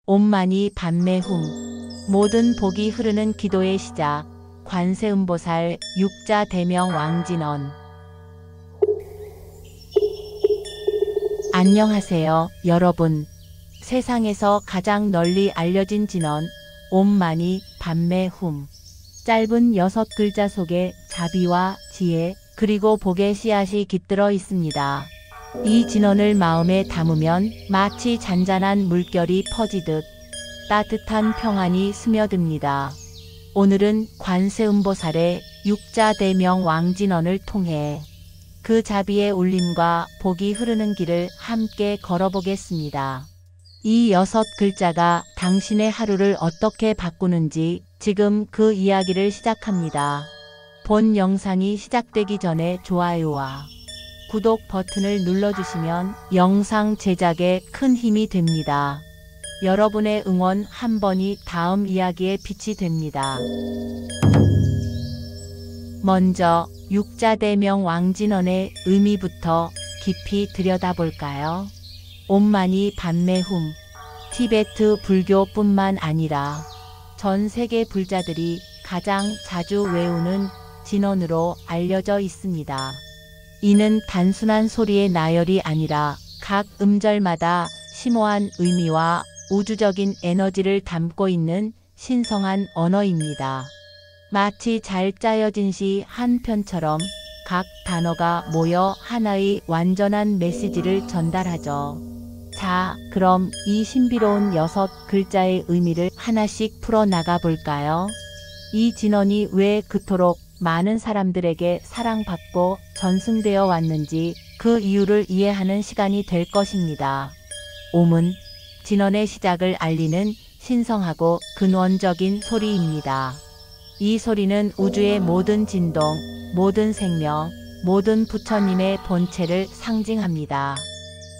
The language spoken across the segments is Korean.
옴마니 밤매훔 모든 복이 흐르는 기도의 시작 관세음보살 육자 대명 왕진원. 안녕하세요 여러분. 세상에서 가장 널리 알려진 진원 옴마니 밤매훔. 짧은 6글자 속에 자비와 지혜 그리고 복의 씨앗이 깃들어 있습니다. 이 진원을 마음에 담으면 마치 잔잔한 물결이 퍼지듯 따뜻한 평안이 스며듭니다. 오늘은 관세음보살의 육자대명 왕진원을 통해 그 자비의 울림과 복이 흐르는 길을 함께 걸어보겠습니다. 이 6글자가 당신의 하루를 어떻게 바꾸는지 지금 그 이야기를 시작합니다. 본 영상이 시작되기 전에 좋아요와 구독 버튼을 눌러주시면 영상 제작에 큰 힘이 됩니다. 여러분의 응원 한 번이 다음 이야기의 빛이 됩니다. 먼저 육자대명 왕진원의 의미부터 깊이 들여다볼까요? 옴마니 밤매훔. 티베트 불교뿐만 아니라 전 세계 불자들이 가장 자주 외우는 진원으로 알려져 있습니다. 이는 단순한 소리의 나열이 아니라 각 음절마다 심오한 의미와 우주적인 에너지를 담고 있는 신성한 언어입니다. 마치 잘 짜여진 시 한 편처럼 각 단어가 모여 하나의 완전한 메시지를 전달하죠. 자, 그럼 이 신비로운 6글자의 의미를 하나씩 풀어나가 볼까요? 이 진원이 왜 그토록 많은 사람들에게 사랑받고 전승되어 왔는지 그 이유를 이해하는 시간이 될 것입니다. 옴은 진원의 시작을 알리는 신성하고 근원적인 소리입니다. 이 소리는 우주의 모든 진동, 모든 생명, 모든 부처님의 본체를 상징합니다.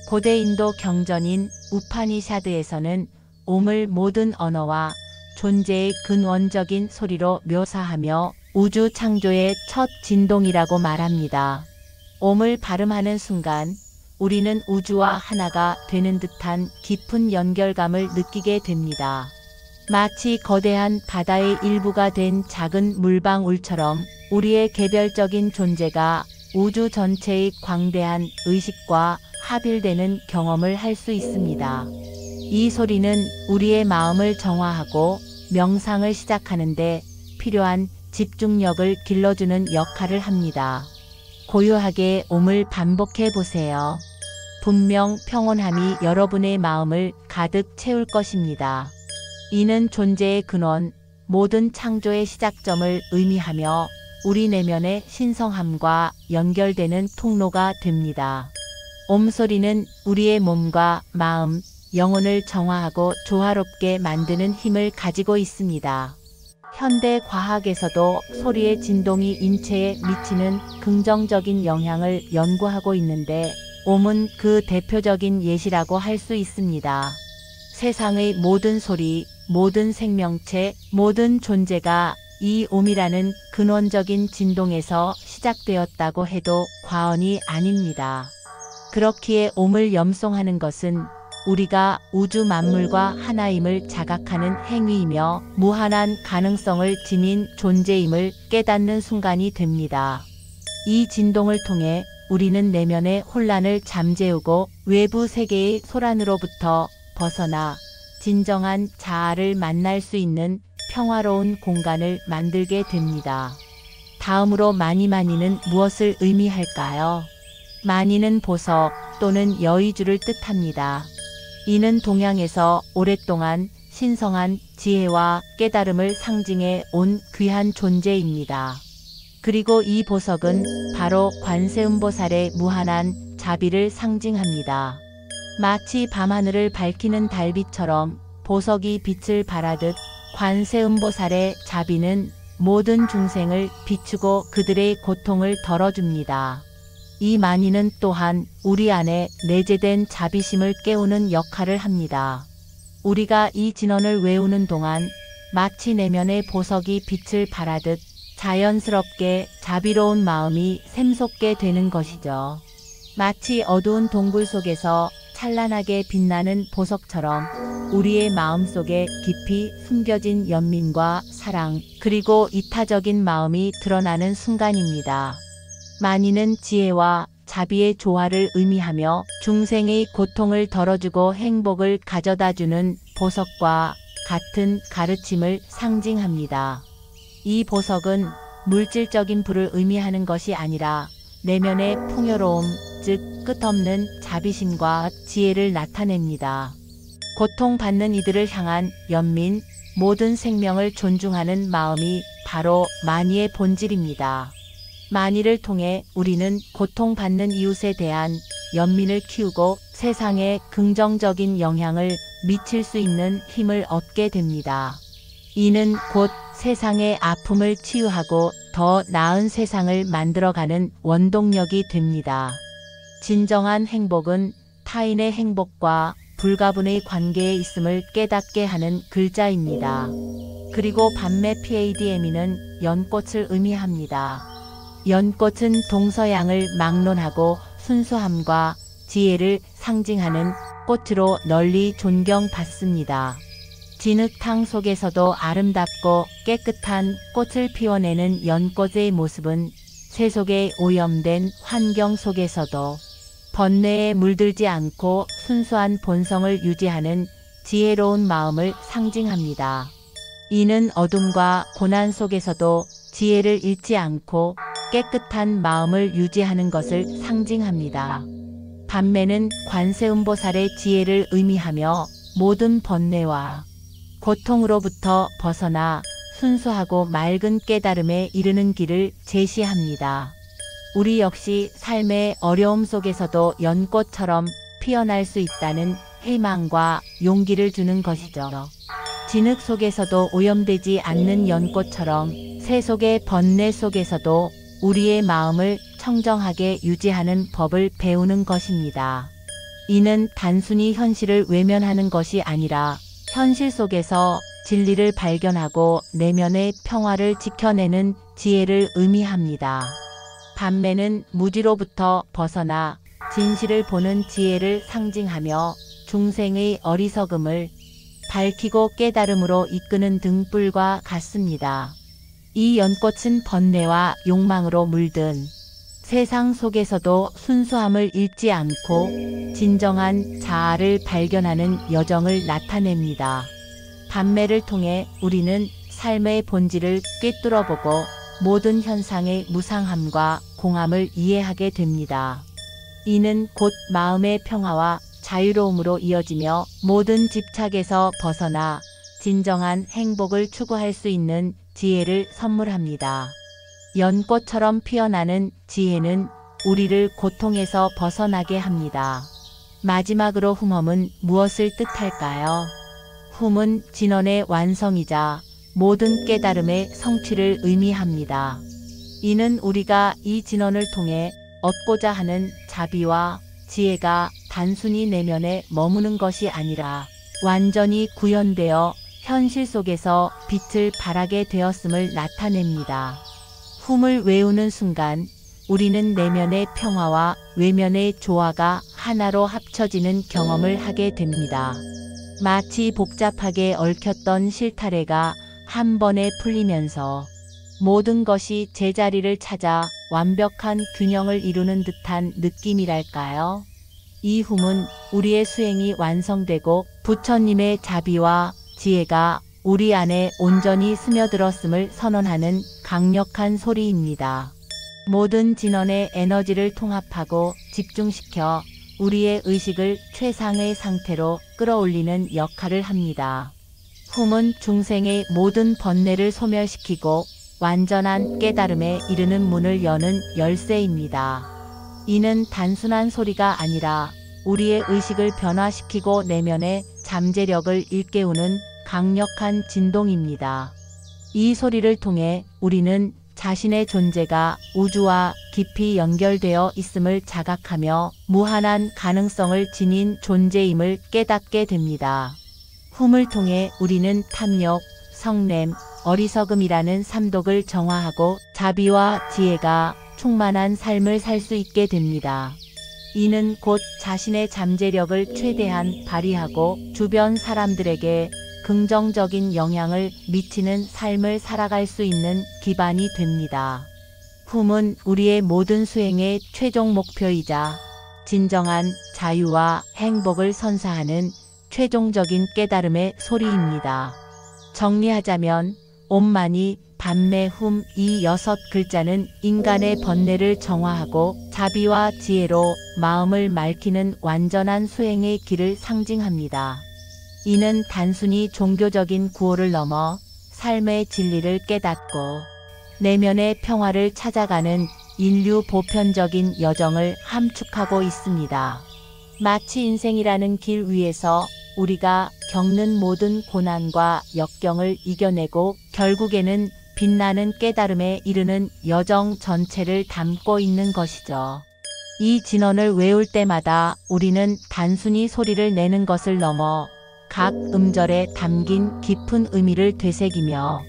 고대 인도 경전인 우파니샤드에서는 옴을 모든 언어와 존재의 근원적인 소리로 묘사하며 우주 창조의 첫 진동이라고 말합니다. 옴을 발음하는 순간 우리는 우주와 하나가 되는 듯한 깊은 연결감을 느끼게 됩니다. 마치 거대한 바다의 일부가 된 작은 물방울처럼 우리의 개별적인 존재가 우주 전체의 광대한 의식과 합일되는 경험을 할 수 있습니다. 이 소리는 우리의 마음을 정화하고 명상을 시작하는데 필요한 집중력을 길러주는 역할을 합니다. 고요하게 옴을 반복해 보세요. 분명 평온함이 여러분의 마음을 가득 채울 것입니다. 이는 존재의 근원, 모든 창조의 시작점을 의미하며 우리 내면의 신성함과 연결되는 통로가 됩니다. 옴 소리는 우리의 몸과 마음, 영혼을 정화하고 조화롭게 만드는 힘을 가지고 있습니다. 현대 과학에서도 소리의 진동이 인체에 미치는 긍정적인 영향을 연구하고 있는데 옴은 그 대표적인 예시라고 할 수 있습니다. 세상의 모든 소리, 모든 생명체, 모든 존재가 이 옴이라는 근원적인 진동에서 시작되었다고 해도 과언이 아닙니다. 그렇기에 옴을 염송하는 것은 우리가 우주 만물과 하나임을 자각하는 행위이며 무한한 가능성을 지닌 존재임을 깨닫는 순간이 됩니다. 이 진동을 통해 우리는 내면의 혼란을 잠재우고 외부 세계의 소란으로부터 벗어나 진정한 자아를 만날 수 있는 평화로운 공간을 만들게 됩니다. 다음으로 마니마니는 무엇을 의미할까요? 마니는 보석 또는 여의주를 뜻합니다. 이는 동양에서 오랫동안 신성한 지혜와 깨달음을 상징해 온 귀한 존재입니다. 그리고 이 보석은 바로 관세음보살의 무한한 자비를 상징합니다. 마치 밤하늘을 밝히는 달빛처럼 보석이 빛을 발하듯 관세음보살의 자비는 모든 중생을 비추고 그들의 고통을 덜어줍니다. 이 마니는 또한 우리 안에 내재된 자비심을 깨우는 역할을 합니다. 우리가 이 진원을 외우는 동안 마치 내면의 보석이 빛을 발하듯 자연스럽게 자비로운 마음이 샘솟게 되는 것이죠. 마치 어두운 동굴 속에서 찬란하게 빛나는 보석처럼 우리의 마음속에 깊이 숨겨진 연민과 사랑, 그리고 이타적인 마음이 드러나는 순간입니다. 만이는 지혜와 자비의 조화를 의미하며 중생의 고통을 덜어주고 행복을 가져다주는 보석과 같은 가르침을 상징합니다. 이 보석은 물질적인 부를 의미하는 것이 아니라 내면의 풍요로움, 즉 끝없는 자비심과 지혜를 나타냅니다. 고통받는 이들을 향한 연민, 모든 생명을 존중하는 마음이 바로 만이의 본질입니다. 만이를 통해 우리는 고통받는 이웃에 대한 연민을 키우고 세상에 긍정적인 영향을 미칠 수 있는 힘을 얻게 됩니다. 이는 곧 세상의 아픔을 치유하고 더 나은 세상을 만들어가는 원동력이 됩니다. 진정한 행복은 타인의 행복과 불가분의 관계에 있음을 깨닫게 하는 글자입니다. 그리고 반매 PADM이는 연꽃을 의미합니다. 연꽃은 동서양을 막론하고 순수함과 지혜를 상징하는 꽃으로 널리 존경받습니다. 진흙탕 속에서도 아름답고 깨끗한 꽃을 피워내는 연꽃의 모습은 세속의 오염된 환경 속에서도 번뇌에 물들지 않고 순수한 본성을 유지하는 지혜로운 마음을 상징합니다. 이는 어둠과 고난 속에서도 지혜를 잃지 않고 깨끗한 마음을 유지하는 것을 상징합니다. 반매는 관세음보살의 지혜를 의미하며 모든 번뇌와 고통으로부터 벗어나 순수하고 맑은 깨달음에 이르는 길을 제시합니다. 우리 역시 삶의 어려움 속에서도 연꽃처럼 피어날 수 있다는 희망과 용기를 주는 것이죠. 진흙 속에서도 오염되지 않는 연꽃처럼 세속의 번뇌 속에서도 우리의 마음을 청정하게 유지하는 법을 배우는 것입니다. 이는 단순히 현실을 외면하는 것이 아니라 현실 속에서 진리를 발견하고 내면의 평화를 지켜내는 지혜를 의미합니다. 반매는 무지로부터 벗어나 진실을 보는 지혜를 상징하며 중생의 어리석음을 밝히고 깨달음으로 이끄는 등불과 같습니다. 이 연꽃은 번뇌와 욕망으로 물든 세상 속에서도 순수함을 잃지 않고 진정한 자아를 발견하는 여정을 나타냅니다. 반매를 통해 우리는 삶의 본질을 꿰뚫어보고 모든 현상의 무상함과 공함을 이해하게 됩니다. 이는 곧 마음의 평화와 자유로움으로 이어지며 모든 집착에서 벗어나 진정한 행복을 추구할 수 있는 지혜를 선물합니다. 연꽃처럼 피어나는 지혜는 우리를 고통에서 벗어나게 합니다. 마지막으로 훔험은 무엇을 뜻할까요? 훔은 진언의 완성이자 모든 깨달음의 성취를 의미합니다. 이는 우리가 이 진언을 통해 얻고자 하는 자비와 지혜가 단순히 내면에 머무는 것이 아니라 완전히 구현되어 현실 속에서 빛을 발하게 되었음을 나타냅니다. 훔을 외우는 순간 우리는 내면의 평화와 외면의 조화가 하나로 합쳐지는 경험을 하게 됩니다. 마치 복잡하게 얽혔던 실타래가 한 번에 풀리면서 모든 것이 제자리를 찾아 완벽한 균형을 이루는 듯한 느낌이랄까요? 이 훔은 우리의 수행이 완성되고 부처님의 자비와 지혜가 우리 안에 온전히 스며들었음을 선언하는 강력한 소리입니다. 모든 진언의 에너지를 통합하고 집중시켜 우리의 의식을 최상의 상태로 끌어올리는 역할을 합니다. 훔은 중생의 모든 번뇌를 소멸시키고 완전한 깨달음에 이르는 문을 여는 열쇠입니다. 이는 단순한 소리가 아니라 우리의 의식을 변화시키고 내면의 잠재력을 일깨우는 강력한 진동입니다. 이 소리를 통해 우리는 자신의 존재가 우주와 깊이 연결되어 있음을 자각하며 무한한 가능성을 지닌 존재임을 깨닫게 됩니다. 훔을 통해 우리는 탐욕, 성냄, 어리석음이라는 삼독을 정화하고 자비와 지혜가 충만한 삶을 살 수 있게 됩니다. 이는 곧 자신의 잠재력을 최대한 발휘하고 주변 사람들에게 긍정적인 영향을 미치는 삶을 살아갈 수 있는 기반이 됩니다. 훔은 우리의 모든 수행의 최종 목표이자 진정한 자유와 행복을 선사하는 최종적인 깨달음의 소리입니다. 정리하자면 옴마니 padme hum 이 6글자는 인간의 번뇌를 정화하고 자비와 지혜로 마음을 맑히는 완전한 수행의 길을 상징합니다. 이는 단순히 종교적인 구호를 넘어 삶의 진리를 깨닫고 내면의 평화를 찾아가는 인류 보편적인 여정을 함축하고 있습니다. 마치 인생이라는 길 위에서 우리가 겪는 모든 고난과 역경을 이겨내고 결국에는 빛나는 깨달음에 이르는 여정 전체를 담고 있는 것이죠. 이 진언을 외울 때마다 우리는 단순히 소리를 내는 것을 넘어 각 음절에 담긴 깊은 의미를 되새기며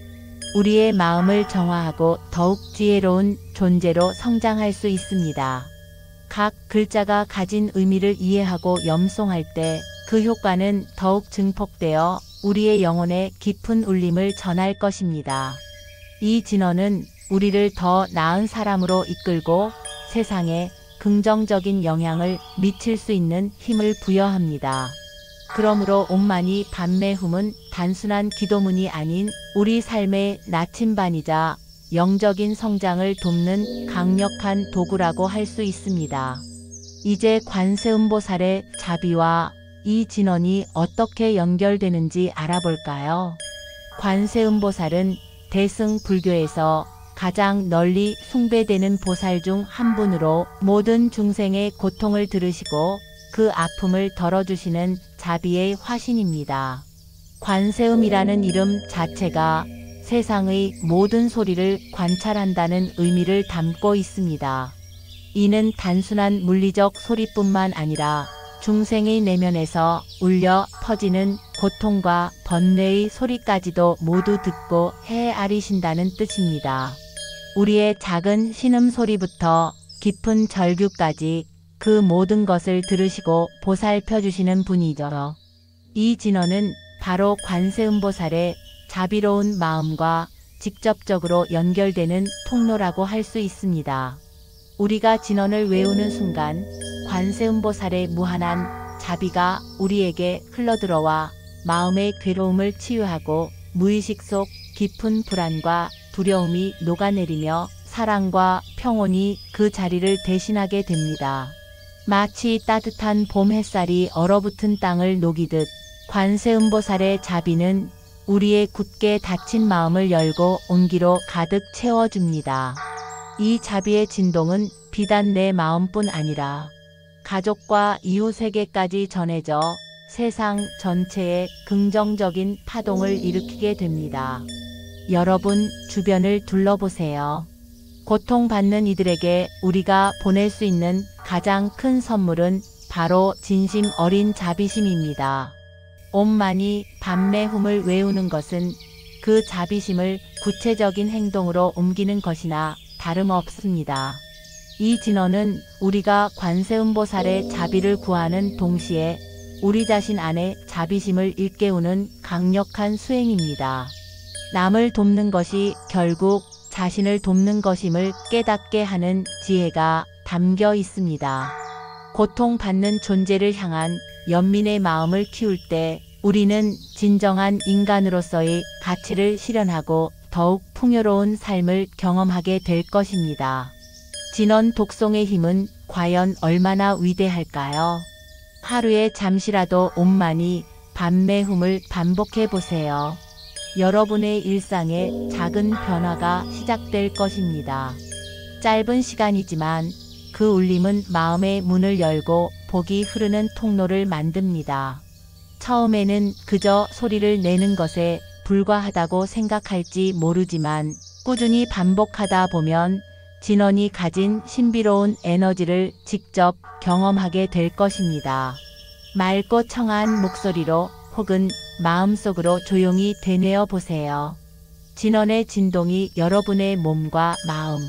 우리의 마음을 정화하고 더욱 지혜로운 존재로 성장할 수 있습니다. 각 글자가 가진 의미를 이해하고 염송할 때 그 효과는 더욱 증폭되어 우리의 영혼에 깊은 울림을 전할 것입니다. 이 진언은 우리를 더 나은 사람으로 이끌고 세상에 긍정적인 영향을 미칠 수 있는 힘을 부여합니다. 그러므로 옴마니 padme hum은 단순한 기도문이 아닌 우리 삶의 나침반이자 영적인 성장을 돕는 강력한 도구라고 할 수 있습니다. 이제 관세음보살의 자비와 이 진언이 어떻게 연결되는지 알아볼까요? 관세음보살은 대승 불교에서 가장 널리 숭배되는 보살 중 한 분으로 모든 중생의 고통을 들으시고 그 아픔을 덜어주시는 자비의 화신입니다. 관세음이라는 이름 자체가 세상의 모든 소리를 관찰한다는 의미를 담고 있습니다. 이는 단순한 물리적 소리뿐만 아니라 중생의 내면에서 울려 퍼지는 고통과 번뇌의 소리까지도 모두 듣고 헤아리신다는 뜻입니다. 우리의 작은 신음소리부터 깊은 절규까지 그 모든 것을 들으시고 보살펴 주시는 분이죠. 이 진언은 바로 관세음보살의 자비로운 마음과 직접적으로 연결되는 통로라고 할 수 있습니다. 우리가 진언을 외우는 순간 관세음보살의 무한한 자비가 우리에게 흘러들어와 마음의 괴로움을 치유하고 무의식 속 깊은 불안과 두려움이 녹아내리며 사랑과 평온이 그 자리를 대신하게 됩니다. 마치 따뜻한 봄 햇살이 얼어붙은 땅을 녹이듯 관세음보살의 자비는 우리의 굳게 닫힌 마음을 열고 온기로 가득 채워줍니다. 이 자비의 진동은 비단 내 마음뿐 아니라 가족과 이웃에게까지 전해져 세상 전체에 긍정적인 파동을 일으키게 됩니다. 여러분 주변을 둘러보세요. 고통받는 이들에게 우리가 보낼 수 있는 가장 큰 선물은 바로 진심 어린 자비심입니다. 옴마니 padme hum을 외우는 것은 그 자비심을 구체적인 행동으로 옮기는 것이나 다름없습니다. 이 진언은 우리가 관세음보살의 자비를 구하는 동시에 우리 자신 안에 자비심을 일깨우는 강력한 수행입니다. 남을 돕는 것이 결국 자신을 돕는 것임을 깨닫게 하는 지혜가 담겨 있습니다. 고통받는 존재를 향한 연민의 마음을 키울 때 우리는 진정한 인간으로서의 가치를 실현하고 더욱 풍요로운 삶을 경험하게 될 것입니다. 진언 독송의 힘은 과연 얼마나 위대할까요? 하루에 잠시라도 옴마니 padme hum을 반복해 보세요. 여러분의 일상에 작은 변화가 시작될 것입니다. 짧은 시간이지만 그 울림은 마음의 문을 열고 복이 흐르는 통로를 만듭니다. 처음에는 그저 소리를 내는 것에 불과하다고 생각할지 모르지만 꾸준히 반복하다 보면 진언이 가진 신비로운 에너지를 직접 경험하게 될 것입니다. 맑고 청아한 목소리로 혹은 마음속으로 조용히 되뇌어 보세요. 진언의 진동이 여러분의 몸과 마음,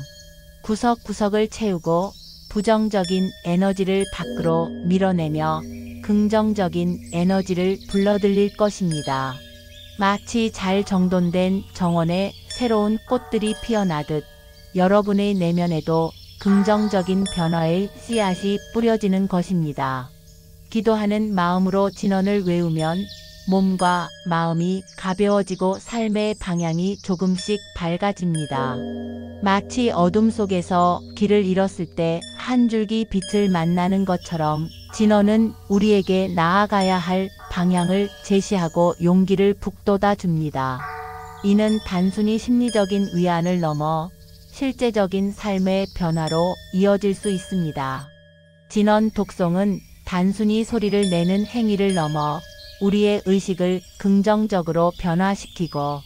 구석구석을 채우고 부정적인 에너지를 밖으로 밀어내며 긍정적인 에너지를 불러들일 것입니다. 마치 잘 정돈된 정원에 새로운 꽃들이 피어나듯 여러분의 내면에도 긍정적인 변화의 씨앗이 뿌려지는 것입니다. 기도하는 마음으로 진언을 외우면 몸과 마음이 가벼워지고 삶의 방향이 조금씩 밝아집니다. 마치 어둠 속에서 길을 잃었을 때 한 줄기 빛을 만나는 것처럼 진언은 우리에게 나아가야 할 방향을 제시하고 용기를 북돋아 줍니다. 이는 단순히 심리적인 위안을 넘어 실제적인 삶의 변화로 이어질 수 있습니다. 진언 독송은 단순히 소리를 내는 행위를 넘어 우리의 의식을 긍정적으로 변화시키고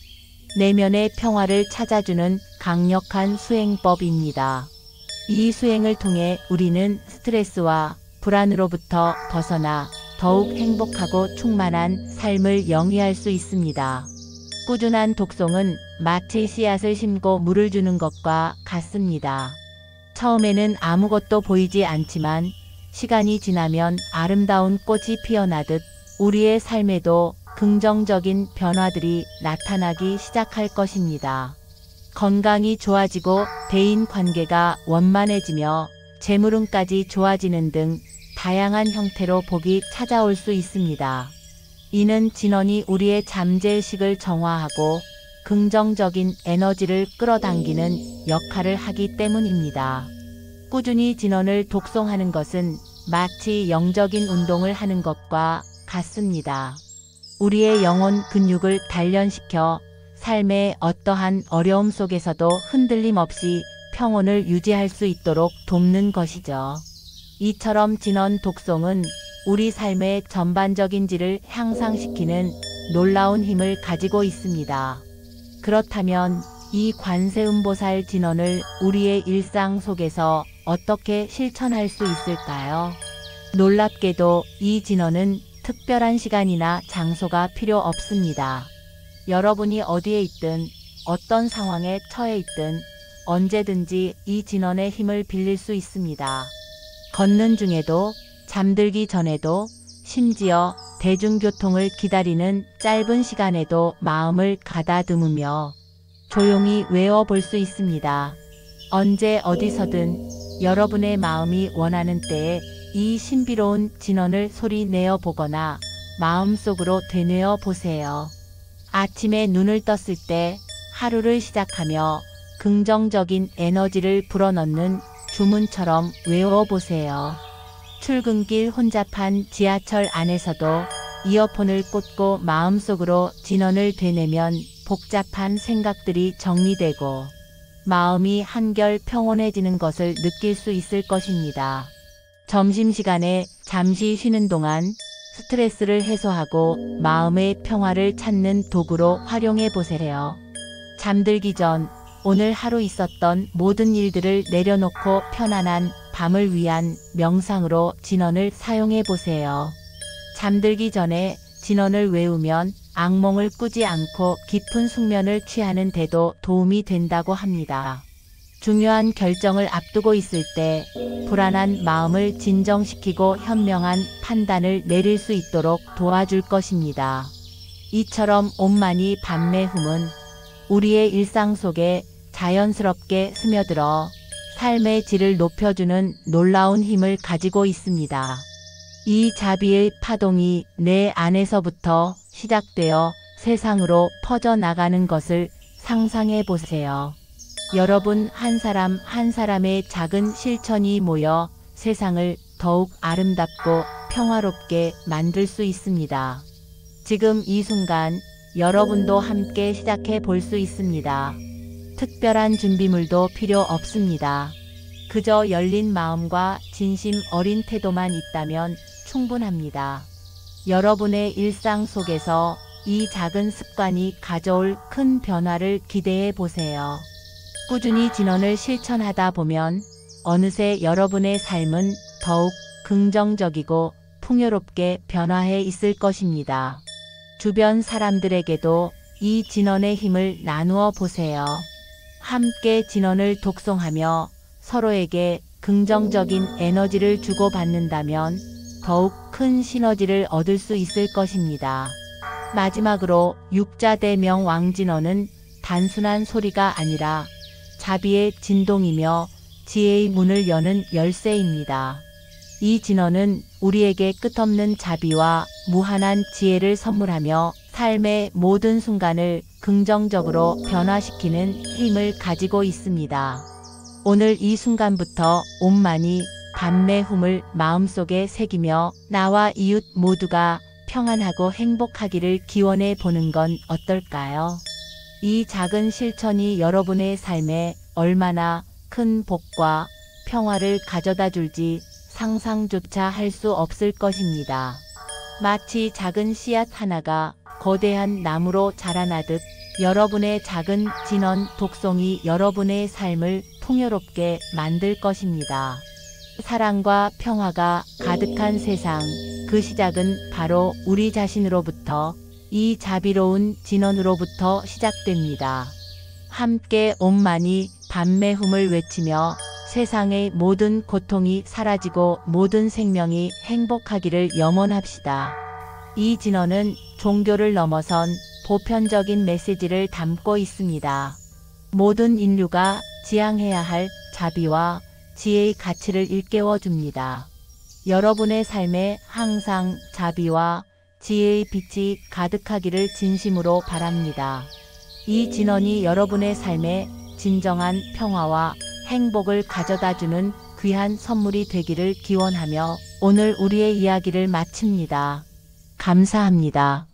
내면의 평화를 찾아주는 강력한 수행법입니다. 이 수행을 통해 우리는 스트레스와 불안으로부터 벗어나 더욱 행복하고 충만한 삶을 영위할 수 있습니다. 꾸준한 독송은 마치 씨앗을 심고 물을 주는 것과 같습니다. 처음에는 아무것도 보이지 않지만 시간이 지나면 아름다운 꽃이 피어나듯 우리의 삶에도 긍정적인 변화들이 나타나기 시작할 것입니다. 건강이 좋아지고 대인 관계가 원만해지며 재물운까지 좋아지는 등 다양한 형태로 복이 찾아올 수 있습니다. 이는 진언이 우리의 잠재의식을 정화하고 긍정적인 에너지를 끌어당기는 역할을 하기 때문입니다. 꾸준히 진언을 독송하는 것은 마치 영적인 운동을 하는 것과 같습니다. 우리의 영혼 근육을 단련시켜 삶의 어떠한 어려움 속에서도 흔들림 없이 평온을 유지할 수 있도록 돕는 것이죠. 이처럼 진언 독송은 우리 삶의 전반적인 질을 향상시키는 놀라운 힘을 가지고 있습니다. 그렇다면 이 관세음보살 진언을 우리의 일상 속에서 어떻게 실천할 수 있을까요? 놀랍게도 이 진언은 특별한 시간이나 장소가 필요 없습니다. 여러분이 어디에 있든 어떤 상황에 처해 있든 언제든지 이 진언의 힘을 빌릴 수 있습니다. 걷는 중에도 잠들기 전에도 심지어 대중교통을 기다리는 짧은 시간에도 마음을 가다듬으며 조용히 외워볼 수 있습니다. 언제 어디서든 여러분의 마음이 원하는 때에 이 신비로운 진언을 소리내어 보거나 마음속으로 되뇌어 보세요. 아침에 눈을 떴을 때 하루를 시작하며 긍정적인 에너지를 불어넣는 주문처럼 외워보세요. 출근길 혼잡한 지하철 안에서도 이어폰을 꽂고 마음속으로 진언을 되뇌면 복잡한 생각들이 정리되고 마음이 한결 평온해지는 것을 느낄 수 있을 것입니다. 점심시간에 잠시 쉬는 동안 스트레스를 해소하고 마음의 평화를 찾는 도구로 활용해 보세요. 잠들기 전 오늘 하루 있었던 모든 일들을 내려놓고 편안한 밤을 위한 명상으로 진언을 사용해 보세요. 잠들기 전에 진언을 외우면 악몽을 꾸지 않고 깊은 숙면을 취하는 데도 도움이 된다고 합니다. 중요한 결정을 앞두고 있을 때 불안한 마음을 진정시키고 현명한 판단을 내릴 수 있도록 도와줄 것입니다. 이처럼 옴마니 밤메 훔은 우리의 일상 속에 자연스럽게 스며들어 삶의 질을 높여주는 놀라운 힘을 가지고 있습니다. 이 자비의 파동이 내 안에서부터 시작되어 세상으로 퍼져나가는 것을 상상해 보세요. 여러분 한 사람 한 사람의 작은 실천이 모여 세상을 더욱 아름답고 평화롭게 만들 수 있습니다. 지금 이 순간 여러분도 함께 시작해 볼 수 있습니다. 특별한 준비물도 필요 없습니다. 그저 열린 마음과 진심 어린 태도만 있다면 충분합니다. 여러분의 일상 속에서 이 작은 습관이 가져올 큰 변화를 기대해 보세요. 꾸준히 진언을 실천하다 보면 어느새 여러분의 삶은 더욱 긍정적이고 풍요롭게 변화해 있을 것입니다. 주변 사람들에게도 이 진언의 힘을 나누어 보세요. 함께 진언을 독송하며 서로에게 긍정적인 에너지를 주고받는다면 더욱 큰 시너지를 얻을 수 있을 것입니다. 마지막으로 육자대명 왕진어는 단순한 소리가 아니라 자비의 진동이며 지혜의 문을 여는 열쇠입니다. 이 진어는 우리에게 끝없는 자비와 무한한 지혜를 선물하며 삶의 모든 순간을 긍정적으로 변화시키는 힘을 가지고 있습니다. 오늘 이 순간부터 온만이 밤매움을 마음속에 새기며 나와 이웃 모두가 평안하고 행복하기를 기원해 보는 건 어떨까요? 이 작은 실천이 여러분의 삶에 얼마나 큰 복과 평화를 가져다 줄지 상상조차 할 수 없을 것입니다. 마치 작은 씨앗 하나가 거대한 나무로 자라나듯 여러분의 작은 진원 독송이 여러분의 삶을 풍요롭게 만들 것입니다. 사랑과 평화가 가득한 세상, 그 시작은 바로 우리 자신으로부터, 이 자비로운 진원으로부터 시작됩니다. 함께 온만이 밤매움을 외치며 세상의 모든 고통이 사라지고 모든 생명이 행복하기를 염원합시다. 이 진원은 종교를 넘어선 보편적인 메시지를 담고 있습니다. 모든 인류가 지향해야 할 자비와 지혜의 가치를 일깨워 줍니다. 여러분의 삶에 항상 자비와 지혜의 빛이 가득하기를 진심으로 바랍니다. 이 진원이 여러분의 삶에 진정한 평화와 행복을 가져다주는 귀한 선물이 되기를 기원하며 오늘 우리의 이야기를 마칩니다. 감사합니다.